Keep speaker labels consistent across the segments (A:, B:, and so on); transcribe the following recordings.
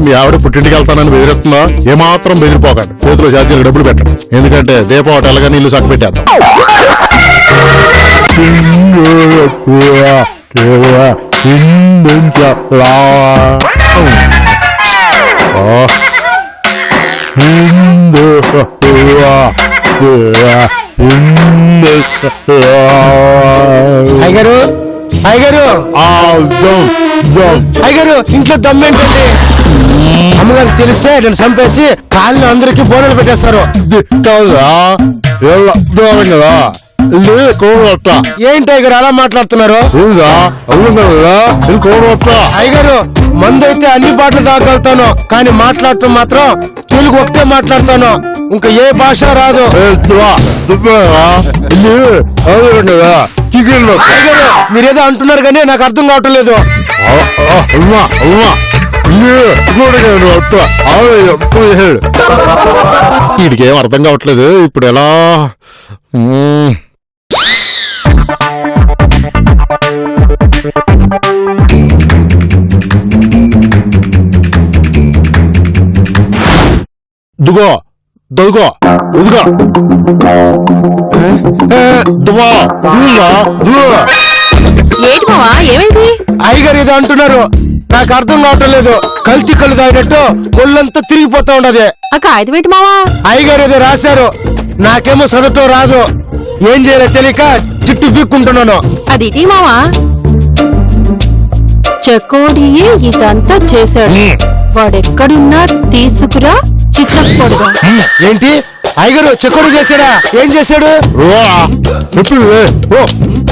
A: మీ ఆవిడ పుట్టింటికి వెళ్తానని బెదిరిస్తున్నా ఏమాత్రం బెదిరిపోకండి. చేతిలో ఛార్జీలకు డబ్బులు పెట్టండి, ఎందుకంటే దీపావళి ఎలాగని ఇల్లు చక్క పెట్టేద్దాం.
B: అయ్యగారు అయ్యగారు ఇంట్లో దమ్మేంటండి? అమ్మగారు తెలిస్తే నేను చంపేసి కాళ్ళని అందరికి బోనాలు పెట్టేస్తారు. ఏంటి అయ్యగారు అలా మాట్లాడుతున్నారు? అయ్యగారు మందు అయితే అన్ని బాటలు తాగలుగుతాను, కానీ మాట్లాడటం మాత్రం తెలుగు ఒకటే మాట్లాడతాను, ఇంకా ఏ భాష రాదు. మీరేదో అంటున్నారు కానీ నాకు అర్థం కావటం లేదు.
A: వీడికేం అర్థం కావట్లేదు. ఇప్పుడు ఎలా? దుగో దొగో ఉదుగో
C: ఏంటి మావా ఏమైంది?
B: అయ్యగారు ఏదో అంటున్నారు, నాకు అర్థం కావటం లేదు. కల్తీ కళ్ళు తాగినట్టు ఒళ్ళంతా తిరిగిపోతా ఉండదు.
C: ఆ కాగితం ఏంటి మావా?
B: అయ్యగారు ఏదో రాశారు, నాకేమో చదవటం రాదు. ఏం చేయాలో తెలియక చుట్టూ పీక్కుంటున్నాను.
C: అది మావా చెకోడియే ఇదంతా చేశాడు. వాడెక్కడున్నా తీసుకురా చిత్తపొడుగా.
B: ఏంటి అయ్యగారు చెకోడి చేశాడా? ఏం చేశాడు?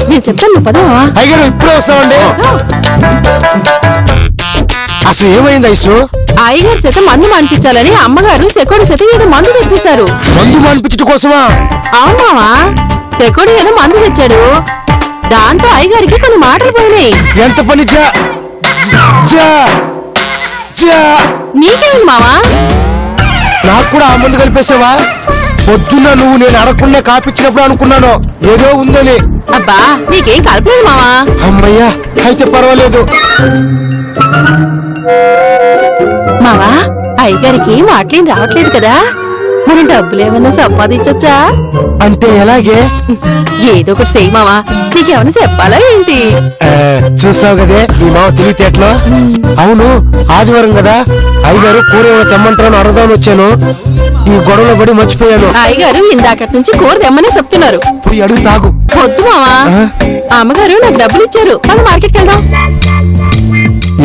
C: నేను చెప్తాను పదవా.
B: అయ్యగారు ఇప్పుడే వస్తామండి. అసలు ఏమైంది ఐసు?
C: అయ్యగారు చేత మందు మానిపించాలని అమ్మగారు చెకోడి చేత ఏదో మందు తెప్పించారు.
B: మందు మానిపించడం కోసమా?
C: అవునావా? చెకోడి ఏదో మందు తెచ్చాడు, దాంతో అయ్యగారికి కొన్ని మాటలు పోయినాయి.
B: ఎంత పని
C: నీకేమైంది మావా?
B: నాకు కూడా ఆ మందు కలిపేసావా? పొద్దున్న నువ్వు నేను అడగకుండా కాపిచ్చినప్పుడు అనుకున్నాను ఏదో ఉందని.
C: అబ్బా నీకేం కలపలేదు మావా.
B: అమ్మయ్యా అయితే పర్వాలేదు.
C: మావా అయ్యగారికి మాటలేం రావట్లేదు కదా, మనం డబ్బులేమన్నా సంపాదించొచ్చా?
B: అంటే ఎలాగే?
C: ఏదో ఒకటి చెయ్యి మావా. నీకేమన్నా చెప్పాలా ఏంటి?
B: చూస్తావు కదే ఈ మావ తెలివితేటలో. అవును ఆదివారం కదా, అయ్యగారు కూర ఏమైనా తెమ్మంటారని అడగదామని వచ్చాను. ఈ గొడవలో పడి మర్చిపోయాను.
C: అయ్యగారు ఇందాకటి నుంచి కూర తెమ్మని చెప్తున్నారు.
B: పోయి అడుగు తాగు.
C: వద్దు మావా, అమ్మగారు నాకు డబ్బులు ఇచ్చారు, మనం మార్కెట్కి వెళ్దాం.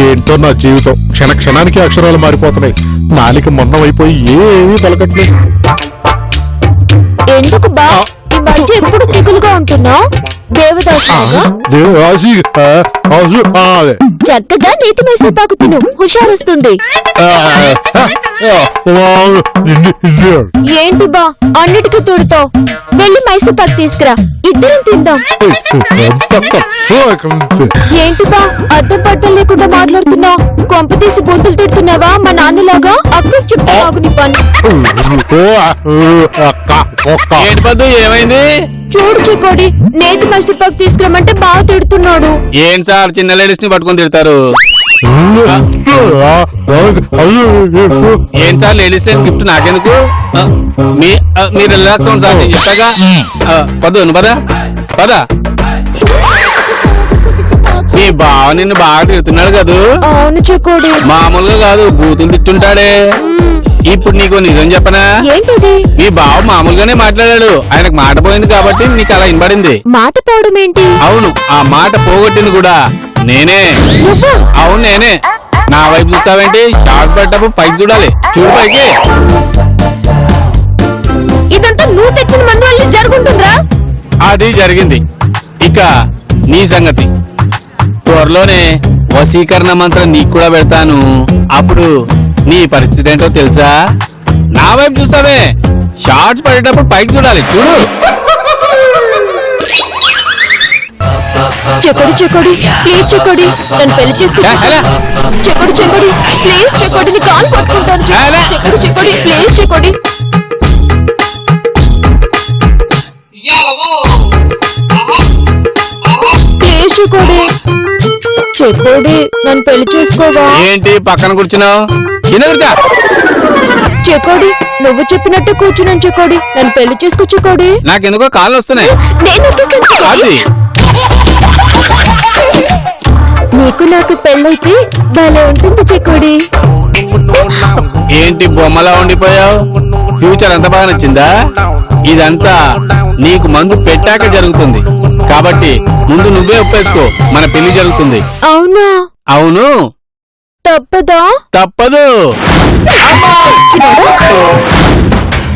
A: ఏంటో నా జీవితం క్షణ క్షణానికి అక్షరాలు మారిపోతున్నాయి. నాలిక మొన్నమైపోయి ఏమీ పలకట్లేదు.
D: ఎందుకు బా ఈ మధ్య ఎప్పుడు దిగులుగా ఉంటున్నావు? చక్కగా నీతి మైసూర్పాకు తిను, హుషారొస్తుంది. ఏంటి బా అన్నిటికీ తుడుతావు? వెళ్ళి మైసూర్పాకు తీసుకురా, ఇద్దరం తిందాం. ఏంటి బా అర్థం పట్టం లేకుండా మాట్లాడుతున్నావు? కొంప తీసి బూతులు తిడుతున్నావా మా నాన్నలాగా? అక్కకు చెప్తావు నీ పని.
E: ఏమైంది?
D: చూడు చికోడి, నేతి మైసూర్పాకు తీసుకురమ్మంటే బాగా తిడుతున్నాడు.
E: ఏం సార్ చిన్న లేడీస్ ని పట్టుకొని తిడతారు? ఏం సార్ లేడీస్ లేని గిఫ్ట్ నాకెందుకు? మీరు రిలాక్స్ అవ్వండి సార్, నేను చెప్తాగా. పద పదా పదా. మీ బావ నిన్ను బాగా తిడుతున్నాడు కదూ?
D: అవును చికోడి.
E: మామూలుగా కాదు, బూతులు తిట్టుంటాడే. ఇప్పుడు నీకు నిజం చెప్పనా?
D: ఏంటిది?
E: మీ బావ మామూలుగానే మాట్లాడాడు, ఆయనకు మాట పోయింది కాబట్టి నీకు అలా వినబడింది.
D: మాట పోవడం ఏంటి?
E: అవును, ఆ మాట పోగొట్టింది కూడా నేనే. అవును నేనే. నా వైపు చూస్తావేంటి? షార్ట్ పడ్డప్పుడు పైకి చూడాలి, చూడు పైకి.
D: ఇదంతా నువ్వు తెచ్చిన మందు వల్ల జరుగుతుందిరా.
E: అది జరిగింది. ఇక నీ సంగతి త్వరలోనే వశీకరణ మంత్రం నీకు కూడా పెడతాను. అప్పుడు నీ పరిస్థితి ఏంటో తెలుసా? నా వైపు చూస్తావే, షార్ట్స్ పడేటప్పుడు పైకి చూడాలి, చూడు.
D: చెకోడి చెకోడి ప్లీజ్ చెకోడి నన్ను పెళ్లి చేసుకో. చెకోడి చెకోడి ప్లీజ్ చెకోడి నీ కాలు పట్టుకుంటాను. చెకోడి చెకోడి ప్లీజ్ చెకోడి. ప్లీజ్ చెకోడి చెకోడి నన్ను పెళ్లి చేసుకోవా?
E: ఏంటి పక్కన కూర్చున్నావు? కింద కూర్చో.
D: చెకోడి నువ్వు చెప్పినట్టు కూర్చున్నాను చెకోడి, నన్ను పెళ్లి చేసుకో చెకోడి.
E: నాకెందుకో కాళ్ళు వస్తున్నాయి.
D: నేను ఎక్కిస్తాను చెకోడి.
E: అది
D: నీకు నాకు పెళ్ళైతే భలే ఉంటుంది చెకోడి.
E: ఏంటి బొమ్మలా ఉండిపోయావు? ఫ్యూచర్ అంత బాగా నచ్చిందా? ఇదంతా నీకు మందు పెట్టాక జరుగుతుంది కాబట్టి ముందు నువ్వే ఒప్పేసుకో, మన పెళ్లి జరుగుతుంది.
D: అవునా?
E: అవును.
D: తప్పదా?
E: తప్పదు.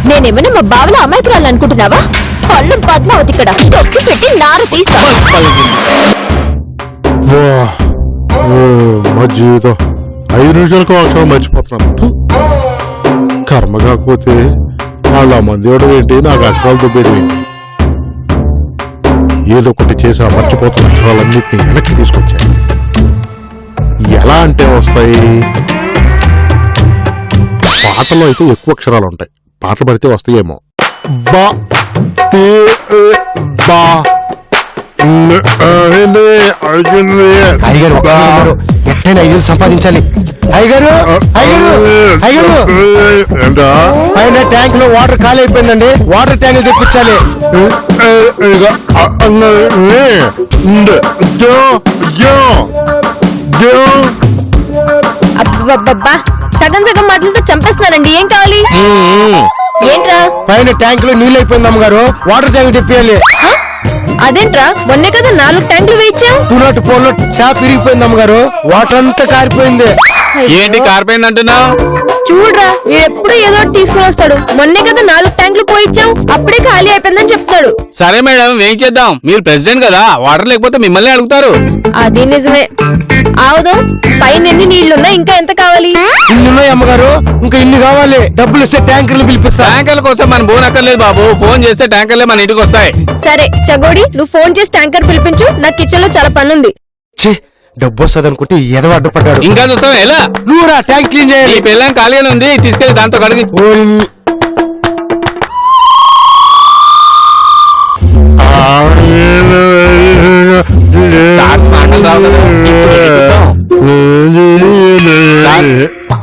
D: నేనేమైనా మా బావల అమాయకురాలు అనుకుంటున్నావా? పళ్ళు పద్మావతి ఇక్కడ తొక్కి పెట్టి నార తీస్తా.
A: మా జీవితం 5 నిమిషాలకు అక్షరం మర్చిపోతున్నాను. కర్మ కాకపోతే వాళ్ళ మంది ఇవ్వడం ఏంటి, నాకు అక్షరాలు దుబ్బేది ఏంటి? ఏదో ఒకటి చేసి ఆ మర్చిపోతున్న అక్షరాలన్నింటినీ వెనక్కి తీసుకొచ్చాయి. ఎలా అంటే వస్తాయి? పాటలో అయితే ఎక్కువ అక్షరాలు ఉంటాయి, పాటలు పడితే వస్తాయేమో. బా తే బా
B: అయ్యగారు ఎట్లయినా 5 సంపాదించాలి. అయ్యగారు అయ్యగారు పైన ట్యాంక్ లో వాటర్ ఖాళీ అయిపోయిందండి, వాటర్ ట్యాంక్ తెప్పించాలి.
D: అబ్బబ్బబ్బా సగం సగం మాటలతో చంపేస్తున్నారండి. ఏం కావాలి? ఏంట్రా?
B: పైన ట్యాంక్ లో నీళ్ళు అయిపోయింది అమ్మగారు, వాటర్ ట్యాంక్ తెప్పియాలి.
D: అదేంట్రా మొన్నే కదా 4 ట్యాంకులు వేయించాం.
B: 204 లో ట్యాప్ విరిగిపోయింది అమ్మగారు, వాటర్ అంతా కారిపోయింది.
E: ఏంటి కారిపోయింది అంటున్నావు?
D: చూడరా ఎప్పుడు ఏదో ఒకటి తీసుకుని వస్తాడు. మొన్నే కదా 4 ట్యాంకులు పోయిచ్చాం, అప్పుడే ఖాళీ అయిపోయిందని చెప్తాడు.
E: సరే మేడం, ఏం చేద్దాం? మీరు ప్రెసిడెంట్ కదా, వాటర్ లేకపోతే మిమ్మల్ని అడుగుతారు.
D: అది నిజమే. ఆవుదో పైన ఎన్ని నీళ్లున్నా ఇంకా ఎంత కావాలి?
B: ఇన్ని ఉన్నాయి అమ్మగారు, ఇంకా ఇన్ని కావాలి. డబ్బులు ఇస్తే ట్యాంకర్లు పిలిపిస్తా.
E: ట్యాంకర్ల కోసం మనం బోనక్కర్లేదు బాబు, ఫోన్ చేస్తే ట్యాంకర్లే మన ఇంటికి వస్తాయి.
D: సరే చగోడి నువ్వు ఫోన్ చేసి ట్యాంకర్ పిలిపించు, నాకు కిచెన్ లో చాలా పనుంది.
B: డబ్బు వస్తుంది అనుకుంటే ఎదవ అడ్డుపడ్డాడు.
E: ఇంకా చూస్తావా? ఎలా
B: నువ్వు రా, ట్యాంక్ క్లీన్
E: ఈ
B: చేయాలి.
E: పిల్లని ఖాళీగానే ఉంది, తీసుకెళ్లి దాంతో కడిగి. సార్ మాటలు రావు కదా, ఇప్పుడు ఎక్కుతాం. సార్,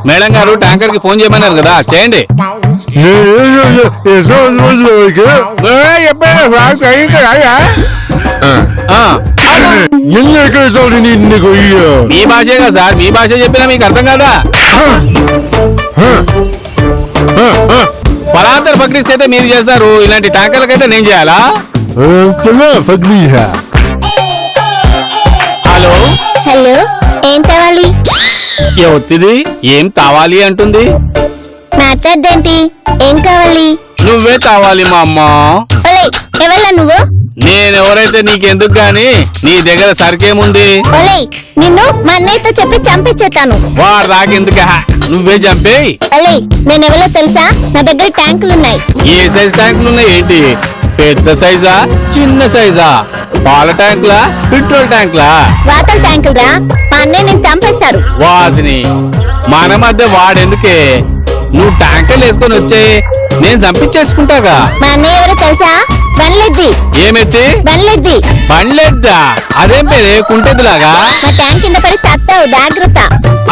E: మేడం గారు ట్యాంకర్ కి ఫోన్ చేయమన్నారు కదా, చేయండి. మీ భాషే కదా సార్, మీ భాష చెప్పినా మీకు అర్థం కాదా? పలాంతర బక్రీస్ అయితే మీరు చేస్తారు, ఇలాంటి ట్యాంకర్లకైతే నేను చేయాలా? హలో
D: హలో ఏం కావాలి?
E: ఎవరిది ఏం కావాలి అంటుంది?
D: మాట్లాడదేంటి? ఏం కావాలి?
E: నువ్వే కావాలి మా అమ్మ.
D: ఎవరా నువ్వు?
E: నేనెవరైతే నీకెందుకు గాని, నీ దగ్గర సరికేముంది?
D: నిన్ను మా అన్నయ్యతో చెప్పి చంపించేతాను.
E: వాడు రాకెందుక, నువ్వే చంపేయి.
D: నేనెవరో తెలుసా? నా దగ్గర ట్యాంకులున్నాయి.
E: ఏ సైజ్ ట్యాంకులున్నాయి ఏంటి? పెద్ద సైజా చిన్న సైజా? పాల ట్యాంకులా పెట్రోల్ ట్యాంకులా?
D: వాటర్ ట్యాంకులరా, మా అన్నయ్య నేను చంపేస్తారు.
E: వాసిని మన మధ్య వాడెందుకే, నువ్వు ట్యాంకర్లు వేసుకొని వచ్చే, నేను చంపించేసుకుంటాగా.
D: మా అన్నయ్య ఎవరో తెలుసా? బండ్లెద్ది.
E: ఏమెత్తి?
D: బండ్లెద్ది.
E: బండ్లెద్దా? అదేం పేరే, కుంటెద్దులాగా?
D: మా ట్యాంక్ కింద పడి చస్తావు, జాగ్రత్త.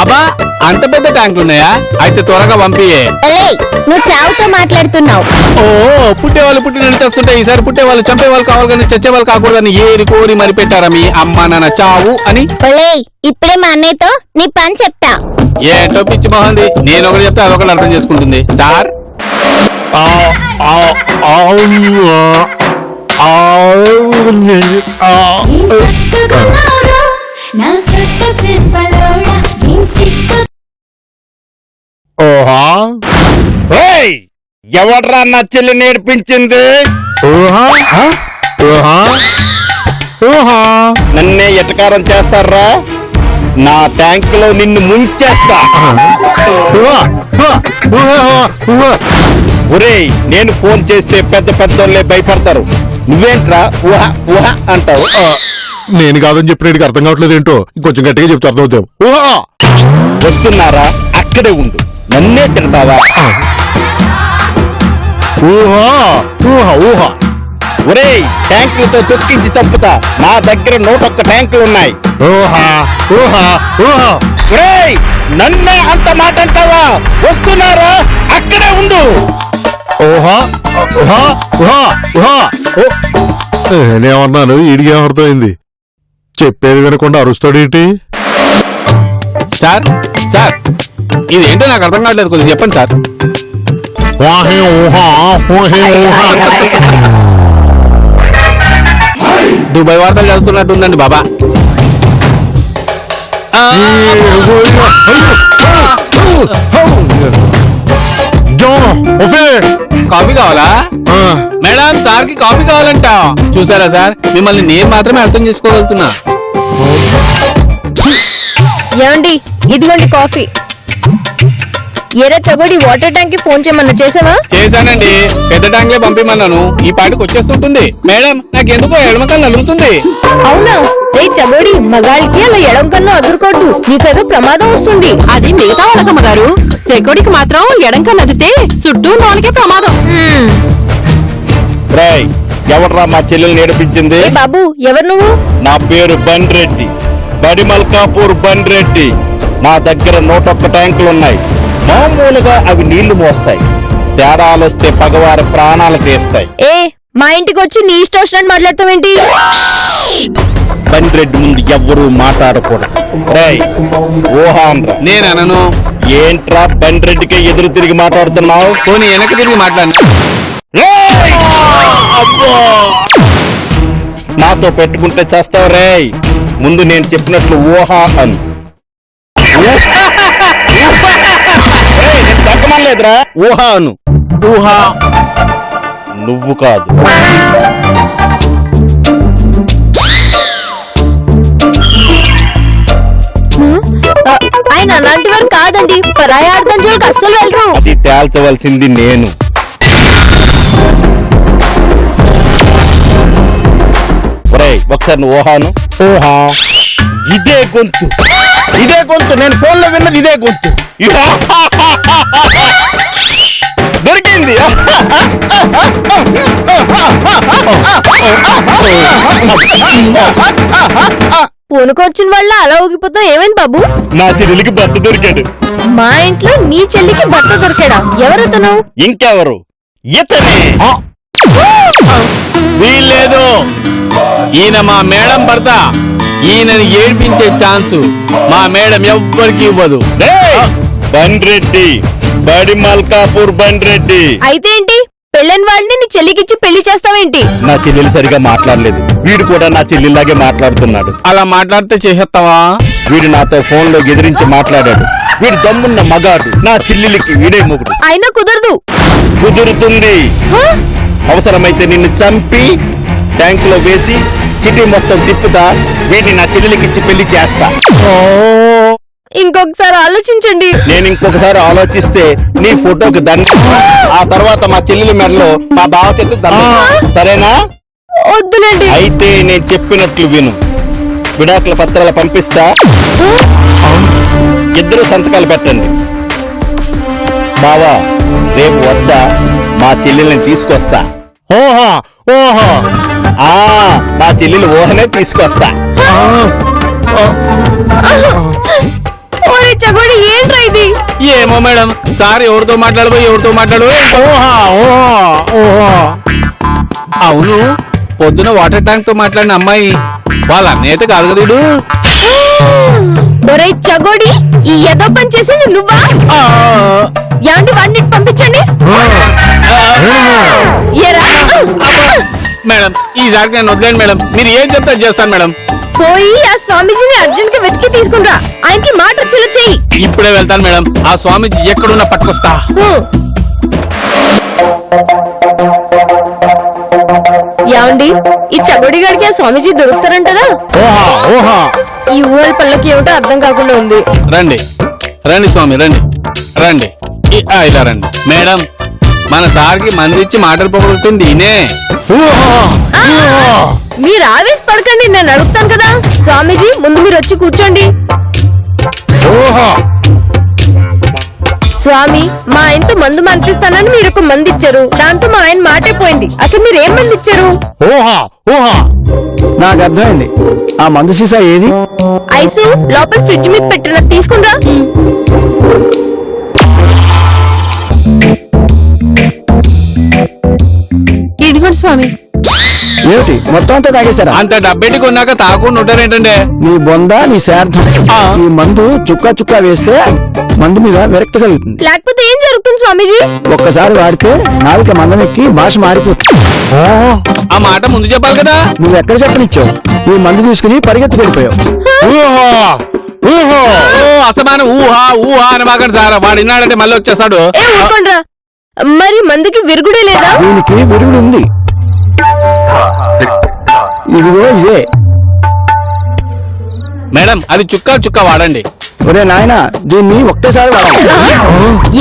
E: అబ్బా అంత పెద్ద ట్యాంకులు ఉన్నాయా? అయితే త్వరగా పంపియే.
D: నువ్వు చావుతో మాట్లాడుతున్నావు.
E: ఓ పుట్టేవాళ్ళు పుట్టినట్టు చేస్తుంటే, ఈసారి పుట్టేవాళ్ళు చంపేవాళ్ళు కావాలి కానీ చచ్చేవాళ్ళు కాకూడదని ఏరి కోరి మరి పెట్టారా మీ అమ్మ నాన్న చావు అని?
D: ఇప్పుడే మా అన్నయ్యతో నీ పని చెప్తా.
E: ఏంటో పిచ్చి మొహంది, నేను ఒకటి చెప్తే అదొకటి అర్థం చేసుకుంటుంది. సార్
F: ఎవడ్రా నా చెల్లి నేర్పించింది? నన్నే ఎటకారం చేస్తారా? నా ట్యాంక్ లో నిన్ను ముంచేస్తా. ఒరేయ్, నేను ఫోన్ చేస్తే పెద్ద పెద్దోళ్ళే భయపడతారు, నువ్వేంట్రా ఊహ ఊహ అంటావు?
A: నేను కాదని చెప్పినట్టుగా అర్థం కావట్లేదు ఏంటో, ఇంకొంచెం గట్టిగా చెప్తే అర్థం అవుతాం.
F: వస్తున్నారా? అక్కడే ఉండు, నన్నే తిడతావా? ఒరేయ్, ట్యాంకులతో తొక్కించి చంపుతా. నా దగ్గర 101 ట్యాంకులున్నాయి.
A: ఊహా ఊహా ఊహా
F: ఒరేయ్, నన్నే అంత మాట అంటావా? వస్తున్నారా? అక్కడే ఉండు.
A: ఊహా ఊహా ఊహా ఊహా నేనేమన్నాను ఈడికి ఏమర్థమైంది చెప్పేది వినకుండా అరుస్తాడేంటి
E: సార్ సార్ ఇదేంటో నాకు అర్థం కావట్లేదు, కొంచెం చెప్పండి సార్.
A: వాహే ఊహా ఊహే ఊహా
E: దుబాయ్ వార్తలు చదువుతున్నట్టుందండి బాబా. కాఫీ కావాలా మేడం? సార్ కి కాఫీ కావాలంట. చూసారా సార్, మిమ్మల్ని నేను మాత్రమే అర్థం చేసుకోగలుగుతున్నా.
D: ఏమండి, ఇదిగోండి కాఫీ. ఎరా చగోడి, వాటర్ ట్యాంక్ కి ఫోన్ చేయమన్నా, చేసావా?
E: చేశానండి, పెద్ద ట్యాంక్లే పంపిమన్నాను. ఈ పాటికి వచ్చేస్తుంటుంది. మేడం నాకు ఎందుకో ఎడమకాలు నలుగుతుంది.
D: అవునా? రే చగోడి, మగాళ్ళకి అలా ఎడం కన్ను అదురుకోవద్దు, నీకేదో ప్రమాదం వస్తుంది.
C: అది మిగతా వాళ్ళకమ్మ గారు, చెకోడికి మాత్రం ఎడంక నదితే చుట్టూ నోనికే ప్రమాదం.
F: రేయ్, ఎవడ్రా మా చెల్లెల్ని ఏడిపించింది?
D: ఏ బాబు, ఎవరు నువ్వు?
F: నా పేరు బండ్రెడ్డి, బడిమల్కాపూర్ బండ్రెడ్డి. నా దగ్గర 101 ట్యాంకులు ఉన్నాయి. మామూలుగా అవి నీళ్లు మోస్తాయి, తేడాలొస్తే పగవారి ప్రాణాలు తీస్తాయి.
D: ఏ, మా ఇంటికి వచ్చి నీ ఇష్టం వచ్చినట్టు మాట్లాడతావేంటి?
F: బండ్రెడ్డి ముందు ఎవ్వరూ మాట్లాడకూడదు. రేయ్, ఊహాన్రా.
E: నేను అనను.
F: ఏంట్రా బండ్రెడ్డికే ఎదురు తిరిగి మాట్లాడుతున్నావు?
E: పోనీ వెనక్కి తిరిగి మాట్లాడి.
F: రేయ్! అబ్బో! నాతో పెట్టుకుంటే చేస్తావు. రేయ్, ముందు నేను చెప్పినట్లు ఊహా అను. నేను తగ్గమనలేదురా, ఊహా అను.
E: ఊహా.
F: నువ్వు కాదు.
D: ఆయన అలాంటి వారు కాదండి, పరాయి అర్థం జోలికి అస్సలు వెళ్ళరు.
F: అది తేల్చవలసింది నేను. ఒరేయ్, ఒకసారి నువ్వు ఊహాను. ఊహా. ఇదే గొంతు, ఇదే గొంతు, నేను ఫోన్ లో విన్నది ఇదే గొంతు. దొరికింది.
D: పూనుకొచ్చిన వల్ల అలా ఊగిపోతా ఏమైంది బాబు?
F: నా చెల్లెలికి భర్త దొరికాడు.
D: మా ఇంట్లో నీ చెల్లికి భర్త దొరికాడా? ఎవరతను?
F: ఇంకెవరు? ఇతనే.
E: వీల్లేదు, ఈయన మా మేడం భర్త. ఈయనని ఏడ్పించే ఛాన్సు మా మేడం ఎవ్వరికి ఇవ్వదు.
F: రేయ్, బండ్రెడ్డి, బడిమల్కాపూర్ బండ్రెడ్డి.
D: అయితే ఏంటి? పెళ్ళని వాడిని నీ చెల్లికిచ్చి పెళ్లి చేస్తావేంటి?
F: నా చెల్లెలు సరిగా మాట్లాడలేదు, వీడు కూడా నా చెల్లెల్లాగే మాట్లాడుతున్నాడు.
E: అలా మాట్లాడితే చేసేస్తావా?
F: వీడు నాతో ఫోన్ లో ఎదిరించి మాట్లాడాడు. వీడు దమ్మున్న మగాడు, నా చెల్లెలికి వీడే మొగుడు.
D: అయినా కుదరదు.
F: కుదురుతుంది.
D: హ?
F: అవసరమైతే నిన్ను చంపి ట్యాంకులో వేసి చిటి మొత్తం తిప్పుతా, వీడిని నా చెల్లెలికిచ్చి పెళ్లి చేస్తా.
D: ఇంకొకసారి ఆలోచించండి.
F: నేను ఇంకొకసారి ఆలోచిస్తే నీ ఫోటోకి దండం, ఆ తర్వాత మా చెల్లెలి మెడలో మా బావ చేత దండం. సరేనా?
D: వద్దులేండి.
F: అయితే నేను చెప్పినట్లు విను. విడాకుల పత్రాలు పంపిస్తా, ఇద్దరు సంతకాలు పెట్టండి. బావా, రేపు వస్తా, మా చెల్లెల్ని తీసుకొస్తా.
A: ఓహా ఓహా
F: ఆ మా చెల్లెలు ఊహనే తీసుకొస్తా.
D: ఓరే చగోడి, ఏంట్రా ఇది?
E: ఏమో మేడం, సార్ ఎవరితో మాట్లాడబోయి ఎవరితో మాట్లాడబో.
A: ఓహా ఓహా ఓహా
E: అవును, పొద్దున వాటర్ ట్యాంక్ తో మాట్లాడిన అమ్మాయి వాళ్ళ అన్నయ్య కాదు కదా వీడు?
D: ఒరే చగోడి, ఈ ఏదో పని చేసింది నువ్వా? యాంటి వాడిని పంపించండి. ఏరా?
E: మేడం, ఈసారికి నేను వదిలేండి మేడం, మీరు ఏం చెప్తే అది చేస్తాను మేడం.
D: పోయి ఆ స్వామీజీని అర్జున్ కి వెతికి తీసుకునిరా, ఆయనకి మాట వచ్చేలా చెయ్యి.
E: ఇప్పుడే వెళ్తాను మేడం, ఆ స్వామీజీ ఎక్కడున్నా పట్టుకొస్తా.
D: యాండి, ఈ చగోడి గారికి ఆ స్వామీజీ దొరుకుతారంటారా?
A: ఓహా ఓహా
D: ఈ ఊహల పళ్ళకి ఏమిటో అర్థం కాకుండా ఉంది.
E: రండి రండి స్వామి, రండి రండి. ఇలా రండి మేడం, మన సార్కి మంది ఇచ్చి మాటలు పొగుడుతుంది ఈయనే.
D: మీరు ఆవేశ పడకండి, నేను అడుగుతాను కదా. స్వామీజీ, ముందు మీరు వచ్చి కూర్చోండి. స్వామి మా ఆయనతో మందు మంత్రిస్తానని మీరు ఒక మంది ఇచ్చారు, దాంతో మా ఆయన మాటే పోయింది. అసలు మీరు ఏం మంది ఇచ్చారు?
A: ఊహా ఊహా
B: నాకు అర్థమైంది. ఆ మందు సీసా ఏది?
D: ఐసు లోపల ఫ్రిడ్జ్ మీద పెట్టిన తీసుకుందా.
C: ఇదిగోండి స్వామి.
B: ఏమిటి మొత్తం అంతా తాగేశారా?
E: అంత డబ్బెట్టి కొన్నాక తాకుండా ఉంటారేంటండి?
B: నీ బొంద నీ శార్థం. ఈ మందు చుక్క చుక్క వేస్తే మందు మీద విరక్తి కలుగుతుంది.
D: లేకపోతే ఏం జరుగుతుంది స్వామీజీ?
B: ఒక్కసారి వాడితే నాలుక మందమెక్కి భాష మారిపోతుంది.
E: ఆ మాట ముందు చెప్పాలి కదా.
B: నువ్వు ఎక్కడ చెప్పనిచ్చావు? ఈ మందు తీసుకుని పరిగెత్తి వెళ్ళిపోయావు.
A: ఊహా ఊహా
E: అస్తమానం ఊహా ఊహా అని మాకండి సార్. వాడు విన్నాడంటే మళ్ళీ వచ్చేస్తాడు.
D: ఏ ఊరుకోండ్రా. మరి మందుకి విరుగుడే లేదా?
B: దీనికి విరుగుడు ఉంది. ఇదిగో ఇదే.
E: మేడం అది చుక్క చుక్క వాడండి.
B: ఒరే నాయన, దీన్ని ఒక్కసారి వాడాలి.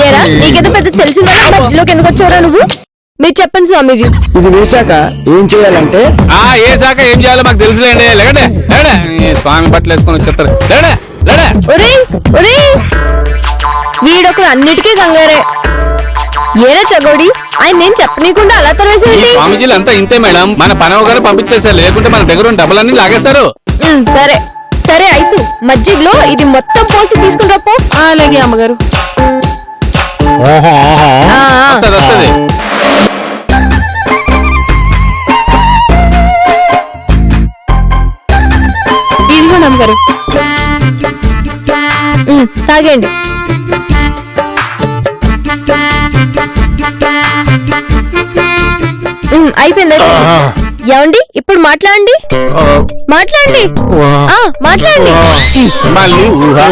D: ఏరా నీకేదో పెద్ద తెలిసిందా? మధ్యలోకి ఎందుకు వచ్చావురా నువ్వు? మీరు చెప్పండి స్వామీజీ.
B: ఇది వేశాక ఏం చేయాలంటే
E: ఏ శాఖ ఏం చేయాలో మాకు తెలుసులేండి. లేకండి లేడే స్వామి బట్టలు వేసుకొని వచ్చేస్తారు. లేడే లేడే.
D: ఒరేయ్ ఒరేయ్, వీడొకడు అన్నిటికీ గంగారే. ఏరా చగోడి, ఆయన నేను చెప్పనీయకుండా అలా
E: ఈ
D: తరవేసేది.
E: స్వామిజీలు అంతా ఇంతే మేడం. మన పని ఒకరు పంపించేసారు, లేకుంటే మన దగ్గర ఉన్న డబ్బులన్నీ లాగేస్తారు.
D: సరే సరే ఐసు, మజ్జిగలో ఇది మొత్తం పోసి తీసుకుని రాపో.
C: అలాగే అమ్మగారు.
A: ఊహా
D: ఆ, ఆ.
E: వస్తుంది వస్తుంది.
C: ఇదిగోండి అమ్మగారు.
D: తాగండి. అయిపోయింది. ఏమండి ఇప్పుడు మాట్లాడండి, మాట్లాడండి. మాట్లాడండి.
E: మళ్ళీ ఊహా.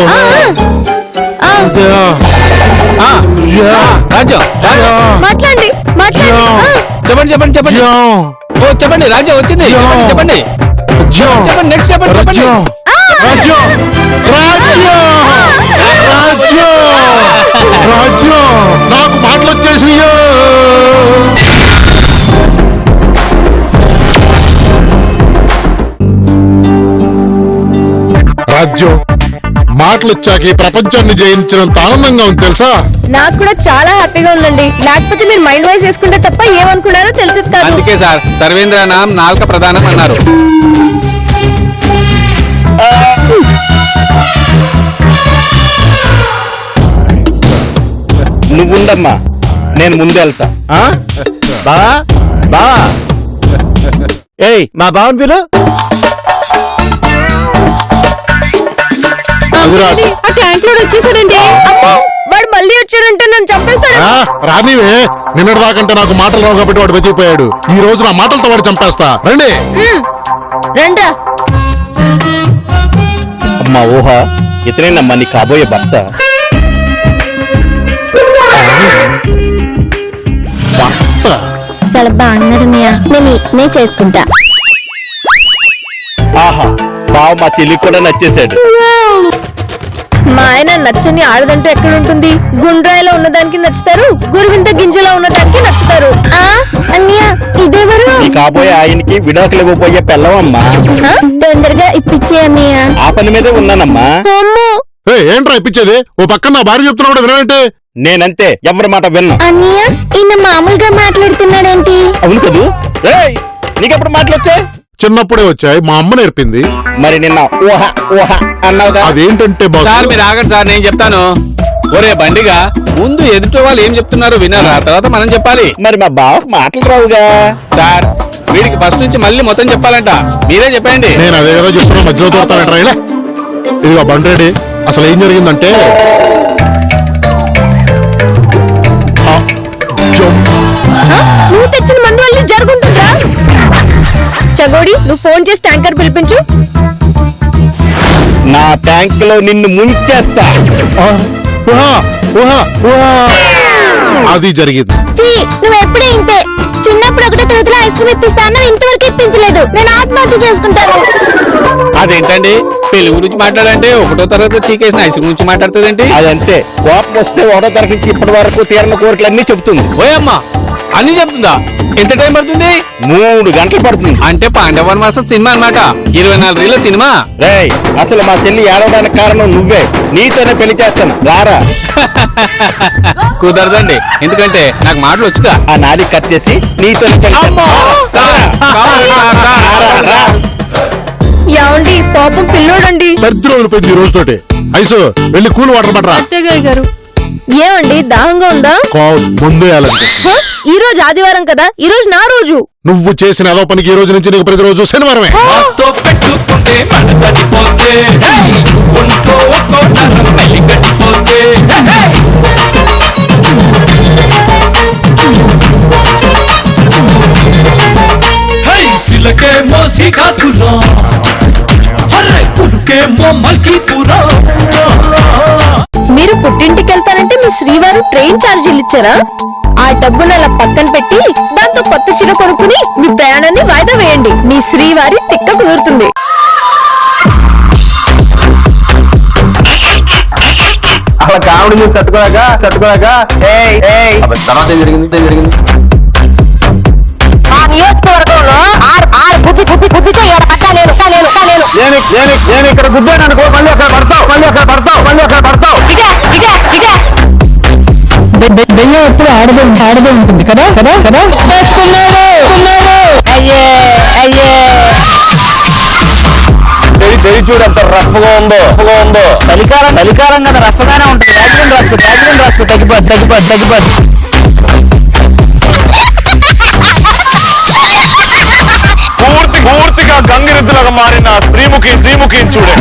D: ఆ, ఆ,
E: రాజ్యం
D: మాట్లాడండి మాట్లాడండి.
E: చెప్పండి చెప్పండి చెప్పండి. ఓ చెప్పండి రాజ్యం వచ్చింది. చెప్పండి చెప్పండి చెప్పండి. నెక్స్ట్ చెప్పండి చెప్పండి.
A: రాజ్యం రాజ్యం రాజ్యం రాజ్యం నాకు మాటలు వచ్చేసియ్యో. రాజ్యం మాటలు వచ్చాక ఈ ప్రపంచాన్ని జయించినంత ఆనందంగా ఉంది తెలుసా.
D: నాకు కూడా చాలా హ్యాపీగా ఉందండి. లేకపోతే మీరు మైండ్ వాయిస్ వేసుకుంటే తప్ప ఏమనుకున్నారో తెలిసేది కాదు.
E: అందుకే సార్ సర్వేంద్రనాం నాలుక ప్రధానం అన్నారు.
F: నువ్వుండమ్మా, నేను ముందు వెళ్తా.
B: బావా బావా, ఏయ్ మా బావన్ పిలు.
C: అమ్మగారు, ఆ ట్యాంక్ లోడ్ వచ్చేసాడండి.
D: అమ్మో, వాడు మళ్ళీ వచ్చాడంటే నన్ను చంపేస్తాడు.
A: రానివే, నిన్నటి దాకంటే నాకు మాటలు రావు కాబట్టి వాడు వెతికిపోయాడు. ఈ రోజు నా మాటలతో వాడు చంపేస్తా. రండి
D: రండ్రా.
F: అమ్మా ఊహ, ఇతనేనమ్మా నీ కాబోయే భర్త.
D: చాలా బాగున్నారు నేను చేసుకుంటా.
F: ఆహా, బావ మా చెల్లి కూడా నచ్చేశాడు.
D: మా ఆయన నచ్చని ఆడదంటూ ఎక్కడ ఉంటుంది? గుండ్రాయిలో ఉన్నదానికి నచ్చుతారు, గురువింత గింజలో ఉన్నదానికి నచ్చుతారు. అన్నయ్య ఇదేవరు?
F: నీ కాబోయే ఆయనకి విడాకులు ఇవ్వబోయే పెళ్ళవమ్మా.
D: తొందరగా ఇప్పించే అన్నయ్య.
F: ఆ పని మీదే ఉన్నానమ్మా.
A: ఏంట్రా ఇప్పించేది? ఓ పక్కన నా భార్య చెప్తున్నా కూడా వినవేంటి?
F: నేనంతే, ఎవరి మాట విన్నా.
D: అన్నయ్య ఈయన మామూలుగా మాట్లాడుతున్నాడేంటి?
F: అవును కదూ. రేయ్, నీకెప్పుడు మాటలొచ్చాయి?
A: చిన్నప్పుడే వచ్చాయి, మా అమ్మ నేర్పింది.
F: మరి నిన్న ఊహ ఊహ అన్నావుగా.
A: అదేంటంటే
E: సార్ మీరు ఆగండి సార్, నేను చెప్తాను. ఒరే బండిగా, ముందు ఎదుటి వాళ్ళు ఏం చెప్తున్నారో వినారా, తర్వాత మనం చెప్పాలి.
F: మరి మా బావకు మాటలు రావుగా.
E: సార్ వీడికి ఫస్ట్ నుంచి మళ్ళీ మొత్తం చెప్పాలంట. మీరే చెప్పండి.
A: నేను అదే కదా చెప్తున్నా, మధ్యలో దొరుకుతానంటారా? ఇలా ఇదిగో బండ్రెడ్డి, అసలు ఏం జరిగిందంటే
D: నువ్వు తెచ్చిన మందు వల్ల జరుగుతుందా? చగోడి, నువ్వు ఫోన్ చేసి ట్యాంకర్ పిలిపించు.
F: నా ట్యాంక్ లో నిన్ను ముంచేస్తా.
A: అది జరిగింది.
D: నువ్వు ఎప్పుడే ఇంతే. చిన్నప్పుడు ఒకటో తరగతిలో ఐస్ క్రీమ్ ఇప్పిస్తాను, ఇంతవరకు ఇప్పించలేదు. నేను ఆత్మహత్య చేసుకుంటాను.
E: అదేంటండి పెళ్లి గురించి మాట్లాడంటే ఒకటో తరగతి చీకేసిన ఐస్ గురించి మాట్లాడుతుందేంటి?
F: అదంతే, కోపం వస్తే ఒకటో తరగతి నుంచి ఇప్పటి వరకు తీరని కోరికలన్నీ చెబుతుంది.
E: ఓయమ్మా, అన్ని చెప్తుందా? ఎంత టైం పడుతుంది?
F: 3 గంటలు పడుతుంది.
E: అంటే పాండవన్ మాసం సినిమా అన్నమాట. 24 రీల సినిమా.
F: రేయ్, అసలు మా చెల్లి ఏడవడానికి కారణం నువ్వే. నీతోనే పెళ్లి చేస్తాను, రారా.
E: కుదరదండి, ఎందుకంటే నాకు మాటలు వచ్చుగా.
F: ఆ నాది కట్ చేసి నీతోనే పెళ్లి
D: ఏమండి పాపం పిల్లోడండి.
A: దరిద్రం పోయింది ఈ రోజుతోటి. ఐసు వెళ్ళి కూల్ వాటర్ పట్టరా.
C: గారు
D: ఏమండి దాహంగా ఉందా?
A: ముందు
D: ఈ రోజు ఆదివారం కదా, ఈ రోజు నా రోజు.
A: నువ్వు చేసిన ఏదో పనికి ఈ రోజు నుంచి నీకు ప్రతిరోజు శనివారమే.
D: మీరు పుట్టింటికి వెళ్తారంటే మీ శ్రీవారు ట్రైన్ ఛార్జీలు ఇచ్చారా? ఆ డబ్బును అలా పక్కన పెట్టి దాంతో కొత్త చీర కొనుక్కుని మీ ప్రయాణాన్ని వాయిదా వేయండి. మీ శ్రీవారి తిక్క కుదురుతుంది.
E: అలా కామెడీ చూసి తట్టుకోలేక తర్వాత ఏం జరిగింది?
D: ఆ నియోజకవర్గంలో బుద్ధితో
E: నేను ఇక్కడ గుద్దాను అనుకో, మళ్ళీ అక్కడ పడతావు.
C: దెయ్యం ఎప్పుడు ఆడదే ఉంటుంది కదా.
F: చెయ్యి చూడు ఎంత రఫ్గా ఉందో.
E: చలికాలం కదా, రఫ్గానే ఉంటుంది. యాక్సిడెంట్ రాసుకో తగ్గిపోద్ది.
F: పూర్తిగా గంగిరెద్దులాగా మారిన శ్రీముఖి చూడే.